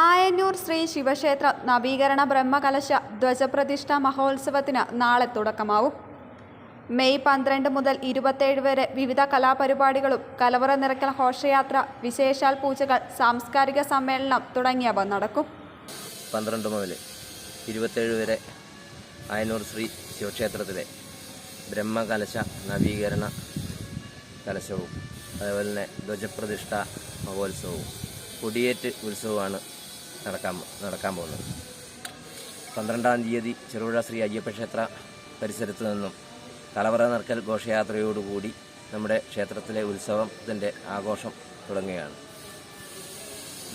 ആയന്നൂർ ശ്രീ ശിവക്ഷേത്ര നവീകരണ ബ്രഹ്മകലശ ധ്വജപ്രതിഷ്ഠാ മഹോത്സവത്തിന് നാളെ തുടക്കമാവും. മെയ് 12 മുതൽ 27 വരെ വിവിധ കലാപരിപാടികളും കലവറ നിറയ്ക്കൽ ഘോഷയാത്ര, വിശേഷാൽ പൂജകൾ, സാംസ്കാരിക സമ്മേളനം തുടങ്ങിയവ നടക്കും. 12 മുതൽ 27 വരെ ആയന്നൂർ ശ്രീ ശിവക്ഷേത്രത്തിലെ ബ്രഹ്മകലശ നവീകരണ കലശവും അതുപോലെ തന്നെ ധ്വജപ്രതിഷ്ഠ മഹോത്സവവും കൊടിയേറ്റ് ഉത്സവമാണ് നടക്കാൻ പോകുന്നത്. 12-ാം തീയതി ചെറുപുഴ ശ്രീ അയ്യപ്പക്ഷേത്ര പരിസരത്തു നിന്നും കലവറ നിറയ്ക്കൽ ഘോഷയാത്രയോടുകൂടി നമ്മുടെ ക്ഷേത്രത്തിലെ ഉത്സവത്തിൻ്റെ ആഘോഷം തുടങ്ങുകയാണ്.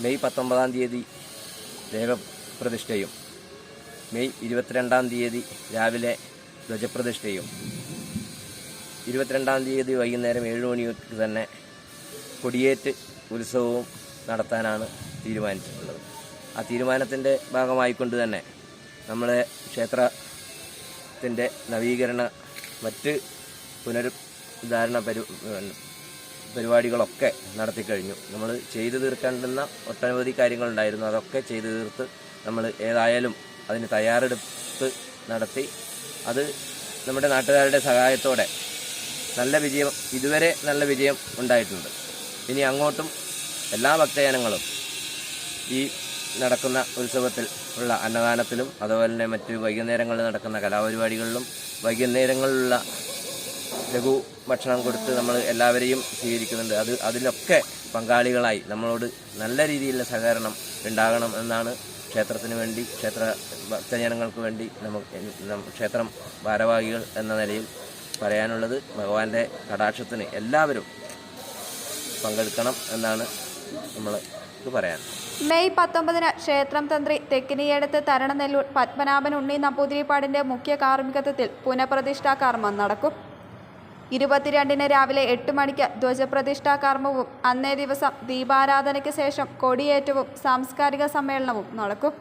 മെയ് 19-ാം തീയതി ദേവപ്രതിഷ്ഠയും മെയ് 22-ാം തീയതി രാവിലെ ധ്വജപ്രതിഷ്ഠയും 22-ാം തീയതി വൈകുന്നേരം 7 മണിക്ക് തന്നെ കൊടിയേറ്റ് ഉത്സവവും നടത്താനാണ് തീരുമാനിച്ചിട്ടുള്ളത്. ആ തീരുമാനത്തിൻ്റെ ഭാഗമായിക്കൊണ്ട് തന്നെ നമ്മളെ ക്ഷേത്രത്തിൻ്റെ നവീകരണ മറ്റ് പുനരുദ്ധാരണ പരിപാടികളൊക്കെ നടത്തിക്കഴിഞ്ഞു. നമ്മൾ ചെയ്തു തീർക്കേണ്ടുന്ന ഒട്ടനവധി കാര്യങ്ങളുണ്ടായിരുന്നു. അതൊക്കെ ചെയ്തു തീർത്ത് നമ്മൾ ഏതായാലും അതിന് തയ്യാറെടുപ്പ് നടത്തി അത് നമ്മുടെ നാട്ടുകാരുടെ സഹായത്തോടെ ഇതുവരെ നല്ല വിജയം ഉണ്ടായിട്ടുണ്ട്. ഇനി അങ്ങോട്ടും എല്ലാ ഭക്തജനങ്ങളും ഈ നടക്കുന്ന ഉത്സവത്തിൽ ഉള്ള അന്നദാനത്തിലും അതുപോലെ തന്നെ മറ്റ് വൈകുന്നേരങ്ങളിൽ നടക്കുന്ന കലാപരിപാടികളിലും വൈകുന്നേരങ്ങളിലുള്ള ലഘു ഭക്ഷണം കൊടുത്ത് നമ്മൾ എല്ലാവരെയും സ്വീകരിക്കുന്നുണ്ട്. അതിലൊക്കെ പങ്കാളികളായി നമ്മളോട് നല്ല രീതിയിലുള്ള സഹകരണം ഉണ്ടാകണം എന്നാണ് ക്ഷേത്രത്തിന് വേണ്ടി, ക്ഷേത്ര ഭക്തജനങ്ങൾക്ക് വേണ്ടി ക്ഷേത്രം ഭാരവാഹികൾ എന്ന നിലയിൽ പറയാനുള്ളത്. ഭഗവാന്റെ കടാക്ഷത്തിന് എല്ലാവരും പങ്കെടുക്കണം എന്നാണ് നമ്മൾക്ക് പറയാൻ. മെയ് 19-ന് ക്ഷേത്രം തന്ത്രി തെക്കിനിയടത്ത് തരണനെല്ലൂർ പത്മനാഭൻ ഉണ്ണി നമ്പൂതിരിപ്പാടിന്റെ മുഖ്യ കാർമ്മികത്വത്തിൽ പുനഃപ്രതിഷ്ഠാ കർമ്മം നടക്കും. 22-ന് രാവിലെ 8 മണിക്ക് ധ്വജപ്രതിഷ്ഠാ കർമ്മവും അന്നേ ദിവസം ദീപാരാധനയ്ക്ക് ശേഷം കൊടിയേറ്റവും സാംസ്കാരിക സമ്മേളനവും നടക്കും.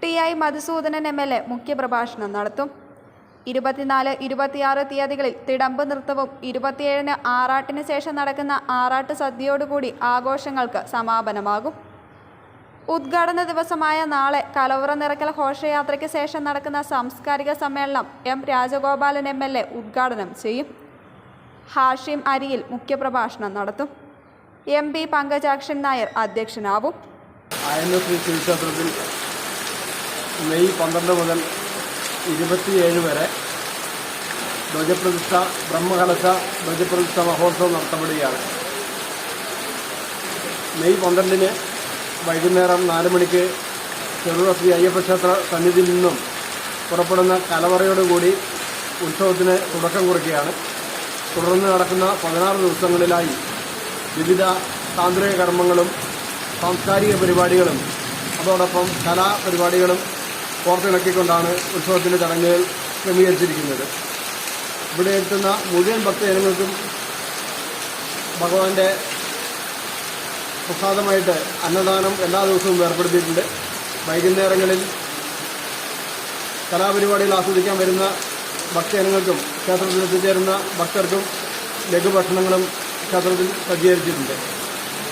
ടി.ഐ. മധുസൂദനൻ MLA മുഖ്യപ്രഭാഷണം നടത്തും. 24, 26 തീയതികളിൽ തിടമ്പ് നൃത്തവും 27-ന് ആറാട്ടിന് ശേഷം നടക്കുന്ന ആറാട്ട് സദ്യയോടുകൂടി ആഘോഷങ്ങൾക്ക് സമാപനമാകും. ഉദ്ഘാടന ദിവസമായ നാളെ കലവറ നിറയ്ക്കൽ ഘോഷയാത്രയ്ക്ക് ശേഷം നടക്കുന്ന സാംസ്കാരിക സമ്മേളനം M. രാജഗോപാലൻ MLA ഉദ്ഘാടനം ചെയ്യും. ഹാഷിം അരിയിൽ മുഖ്യപ്രഭാഷണം നടത്തും. MP പങ്കജാക്ഷൻ നായർ അധ്യക്ഷനാവും. ആയന്നൂർ ശ്രീ ശിവക്ഷേത്രത്തിൽ മെയ് 12 മുതൽ 27 വരെ ബ്രഹ്മകലശ ധ്വജപ്രതിഷ്ഠ മഹോത്സവം നടത്തപ്പെടുകയാണ്. മെയ് 12-ന് വൈകുന്നേരം 4 മണിക്ക് ചെറുപുഴ ശ്രീ അയ്യപ്പക്ഷേത്ര സന്നിധിയിൽ നിന്നും പുറപ്പെടുന്ന കലവറയോടുകൂടി ഉത്സവത്തിന് തുടക്കം കുറിക്കുകയാണ്. തുടർന്ന് നടക്കുന്ന 16 ദിവസങ്ങളിലായി വിവിധ താന്ത്രിക കർമ്മങ്ങളും സാംസ്കാരിക പരിപാടികളും അതോടൊപ്പം കലാപരിപാടികളും കോർത്തിണക്കിക്കൊണ്ടാണ് ഉത്സവത്തിൻ്റെ ചടങ്ങുകൾ ക്രമീകരിച്ചിരിക്കുന്നത്. ഇവിടെ എത്തുന്ന മുഴുവൻ ഭക്തജനങ്ങൾക്കും ഭഗവാന്റെ പ്രസാദമായിട്ട് അന്നദാനം എല്ലാ ദിവസവും ഏർപ്പെടുത്തിയിട്ടുണ്ട്. വൈകുന്നേരങ്ങളിൽ കലാപരിപാടികൾ ആസ്വദിക്കാൻ വരുന്ന ഭക്തജനങ്ങൾക്കും ക്ഷേത്രത്തിൽ എത്തിച്ചേരുന്ന ഭക്തർക്കും ലഘുഭക്ഷണങ്ങളും ക്ഷേത്രത്തിൽ സജ്ജീകരിച്ചിട്ടുണ്ട്.